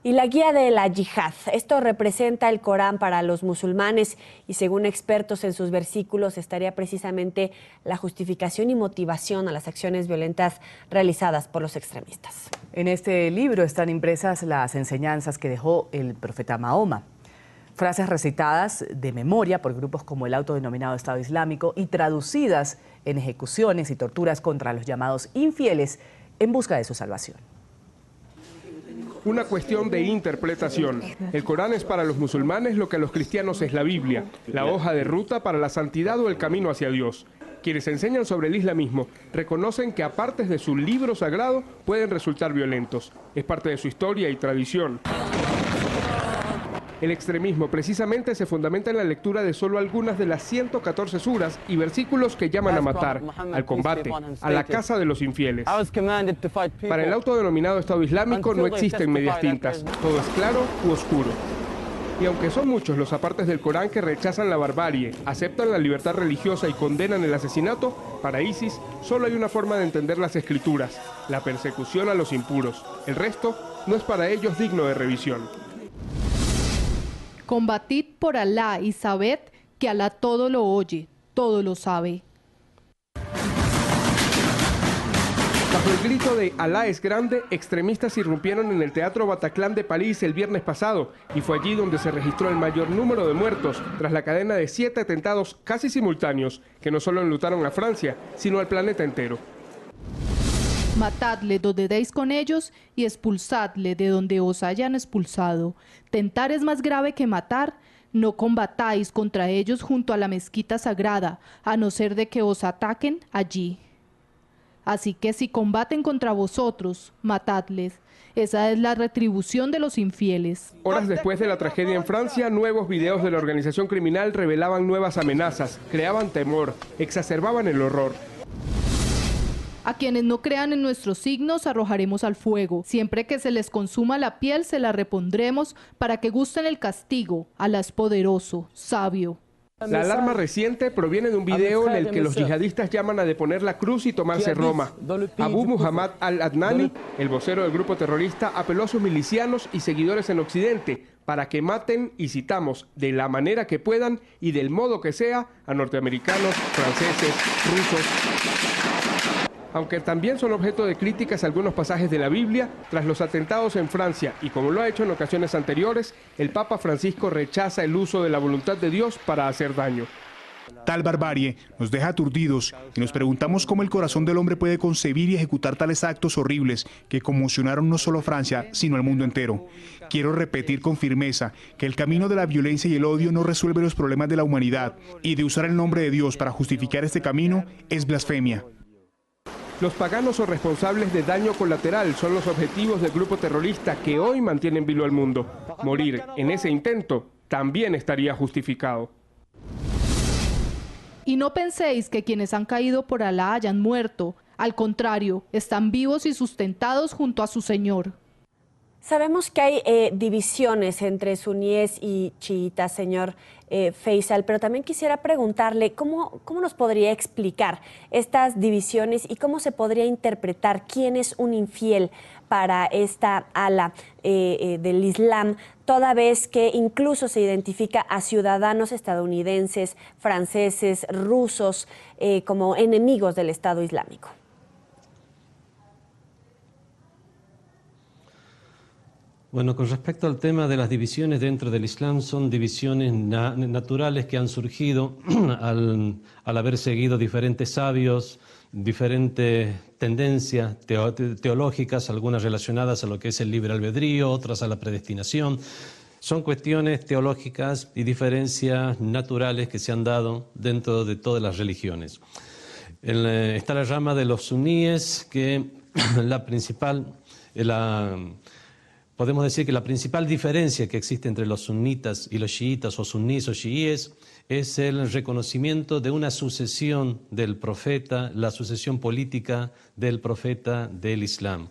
Y la guía de la yihad. Esto representa el Corán para los musulmanes y según expertos en sus versículos estaría precisamente la justificación y motivación a las acciones violentas realizadas por los extremistas. En este libro están impresas las enseñanzas que dejó el profeta Mahoma. Frases recitadas de memoria por grupos como el autodenominado Estado Islámico y traducidas en ejecuciones y torturas contra los llamados infieles en busca de su salvación. Una cuestión de interpretación. El Corán es para los musulmanes lo que a los cristianos es la Biblia, la hoja de ruta para la santidad o el camino hacia Dios. Quienes enseñan sobre el islamismo reconocen que aparte de su libro sagrado pueden resultar violentos. Es parte de su historia y tradición. El extremismo precisamente se fundamenta en la lectura de solo algunas de las 114 suras y versículos que llaman a matar, al combate, a la caza de los infieles. Para el autodenominado Estado Islámico no existen medias tintas, todo es claro u oscuro. Y aunque son muchos los apartes del Corán que rechazan la barbarie, aceptan la libertad religiosa y condenan el asesinato, para ISIS solo hay una forma de entender las escrituras, la persecución a los impuros. El resto no es para ellos digno de revisión. Combatid por Alá y sabed que Alá todo lo oye, todo lo sabe. Bajo el grito de Alá es grande, extremistas irrumpieron en el Teatro Bataclan de París el viernes pasado y fue allí donde se registró el mayor número de muertos tras la cadena de 7 atentados casi simultáneos que no solo enlutaron a Francia, sino al planeta entero. Matadle donde deis con ellos y expulsadle de donde os hayan expulsado. Tentar es más grave que matar. No combatáis contra ellos junto a la mezquita sagrada, a no ser de que os ataquen allí. Así que si combaten contra vosotros, matadles. Esa es la retribución de los infieles. Horas después de la tragedia en Francia, nuevos videos de la organización criminal revelaban nuevas amenazas, creaban temor, exacerbaban el horror. A quienes no crean en nuestros signos arrojaremos al fuego. Siempre que se les consuma la piel se la repondremos para que gusten el castigo. Alá es poderoso, sabio. La alarma reciente proviene de un video en el que los yihadistas llaman a deponer la cruz y tomarse Roma. Abu Muhammad al-Adnani, el vocero del grupo terrorista, apeló a sus milicianos y seguidores en Occidente para que maten, y citamos, de la manera que puedan y del modo que sea, a norteamericanos, franceses, rusos. Aunque también son objeto de críticas algunos pasajes de la Biblia, tras los atentados en Francia y como lo ha hecho en ocasiones anteriores, el Papa Francisco rechaza el uso de la voluntad de Dios para hacer daño. Tal barbarie nos deja aturdidos y nos preguntamos cómo el corazón del hombre puede concebir y ejecutar tales actos horribles que conmocionaron no solo a Francia, sino al mundo entero. Quiero repetir con firmeza que el camino de la violencia y el odio no resuelve los problemas de la humanidad y de usar el nombre de Dios para justificar este camino es blasfemia. Los paganos o responsables de daño colateral son los objetivos del grupo terrorista que hoy mantienen vivo al mundo. Morir en ese intento también estaría justificado. Y no penséis que quienes han caído por Alá hayan muerto. Al contrario, están vivos y sustentados junto a su Señor. Sabemos que hay divisiones entre suníes y chiitas, señor Faisal, pero también quisiera preguntarle cómo nos podría explicar estas divisiones y cómo se podría interpretar quién es un infiel para esta ala del Islam, toda vez que incluso se identifica a ciudadanos estadounidenses, franceses, rusos como enemigos del Estado Islámico. Bueno, con respecto al tema de las divisiones dentro del Islam, son divisiones naturales que han surgido al haber seguido diferentes sabios, diferentes tendencias teológicas, algunas relacionadas a lo que es el libre albedrío, otras a la predestinación. Son cuestiones teológicas y diferencias naturales que se han dado dentro de todas las religiones. Está la rama de los suníes, que podemos decir que la principal diferencia que existe entre los sunitas y los chiitas, o sunís o chiíes, es el reconocimiento de una sucesión del profeta, la sucesión política del profeta del Islam,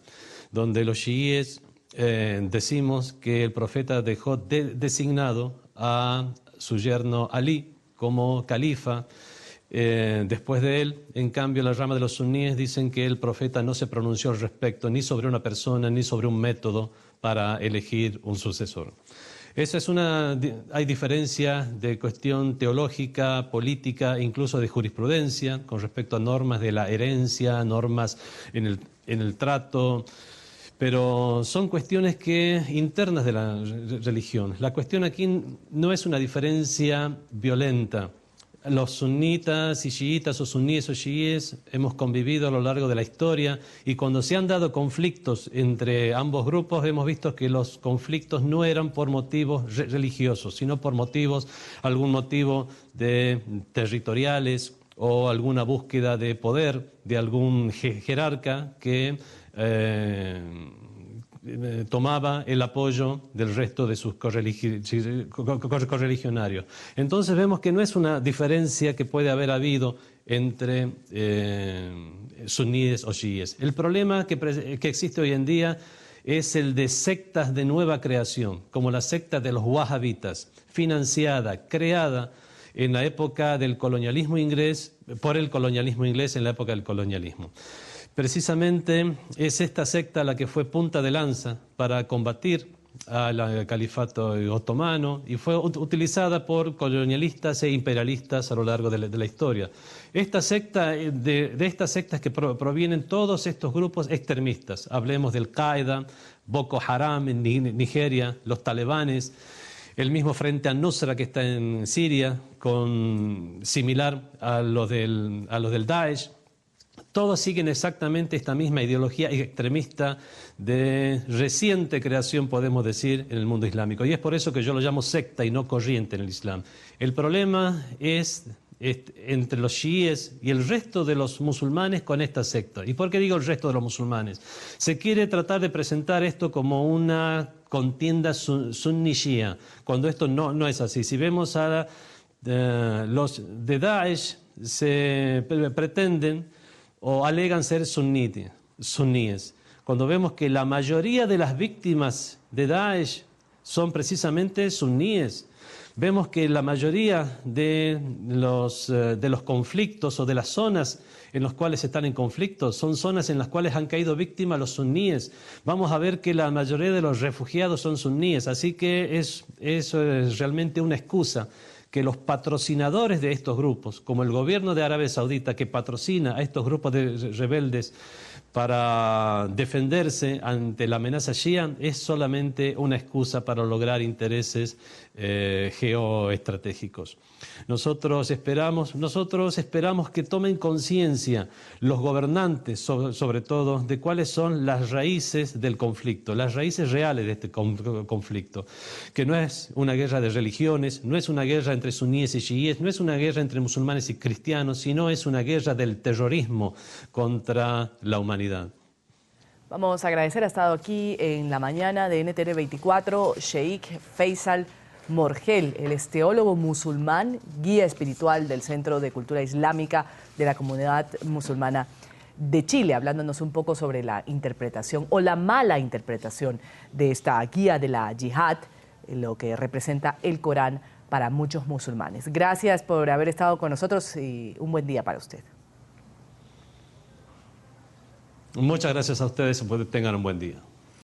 donde los chiíes decimos que el profeta dejó designado a su yerno Ali como califa. Después de él, en cambio, la rama de los suníes dicen que el profeta no se pronunció al respecto ni sobre una persona ni sobre un método para elegir un sucesor. Hay diferencia de cuestión teológica, política, incluso de jurisprudencia con respecto a normas de la herencia, normas en el trato, pero son cuestiones internas de la religión. La cuestión aquí no es una diferencia violenta. Los sunitas y chiitas, o suníes o chiíes, hemos convivido a lo largo de la historia, y cuando se han dado conflictos entre ambos grupos hemos visto que los conflictos no eran por motivos religiosos, sino por algún motivo territoriales o alguna búsqueda de poder de algún jerarca que tomaba el apoyo del resto de sus correligionarios. Entonces vemos que no es una diferencia que puede haber habido entre suníes o chiíes. El problema que existe hoy en día es el de sectas de nueva creación, como la secta de los wahhabitas, financiada, creada en la época del colonialismo inglés, por el colonialismo inglés en la época del colonialismo. Precisamente es esta secta la que fue punta de lanza para combatir al califato otomano y fue utilizada por colonialistas e imperialistas a lo largo de la historia. De estas sectas que provienen todos estos grupos extremistas. Hablemos del Qaeda, Boko Haram en Nigeria, los talibanes, el mismo Frente al-Nusra que está en Siria, similar a los del Daesh. Todos siguen exactamente esta misma ideología extremista de reciente creación, podemos decir, en el mundo islámico. Y es por eso que yo lo llamo secta y no corriente en el Islam. El problema es entre los chiíes y el resto de los musulmanes con esta secta. ¿Y por qué digo el resto de los musulmanes? Se quiere tratar de presentar esto como una contienda sunni-shia, cuando esto no es así. Si vemos a los de Daesh, se pretenden o alegan ser suníes, cuando vemos que la mayoría de las víctimas de Daesh son precisamente suníes. Vemos que la mayoría de los conflictos o de las zonas en las cuales están en conflicto son zonas en las cuales han caído víctimas los suníes. Vamos a ver que la mayoría de los refugiados son suníes, así que eso es realmente una excusa que los patrocinadores de estos grupos, como el gobierno de Arabia Saudita, que patrocina a estos grupos de rebeldes para defenderse ante la amenaza shia, es solamente una excusa para lograr intereses geoestratégicos. Nosotros esperamos que tomen conciencia los gobernantes, sobre todo, de cuáles son las raíces del conflicto, las raíces reales de este conflicto, que no es una guerra de religiones, no es una guerra entre suníes y chiíes, no es una guerra entre musulmanes y cristianos, sino es una guerra del terrorismo contra la humanidad. Vamos a agradecer, ha estado aquí en la mañana de NTN 24, Sheikh Faisal Morgel. Él es teólogo musulmán, guía espiritual del Centro de Cultura Islámica de la Comunidad Musulmana de Chile, hablándonos un poco sobre la interpretación o la mala interpretación de esta guía de la yihad, lo que representa el Corán para muchos musulmanes. Gracias por haber estado con nosotros y un buen día para usted. Muchas gracias a ustedes, tengan un buen día.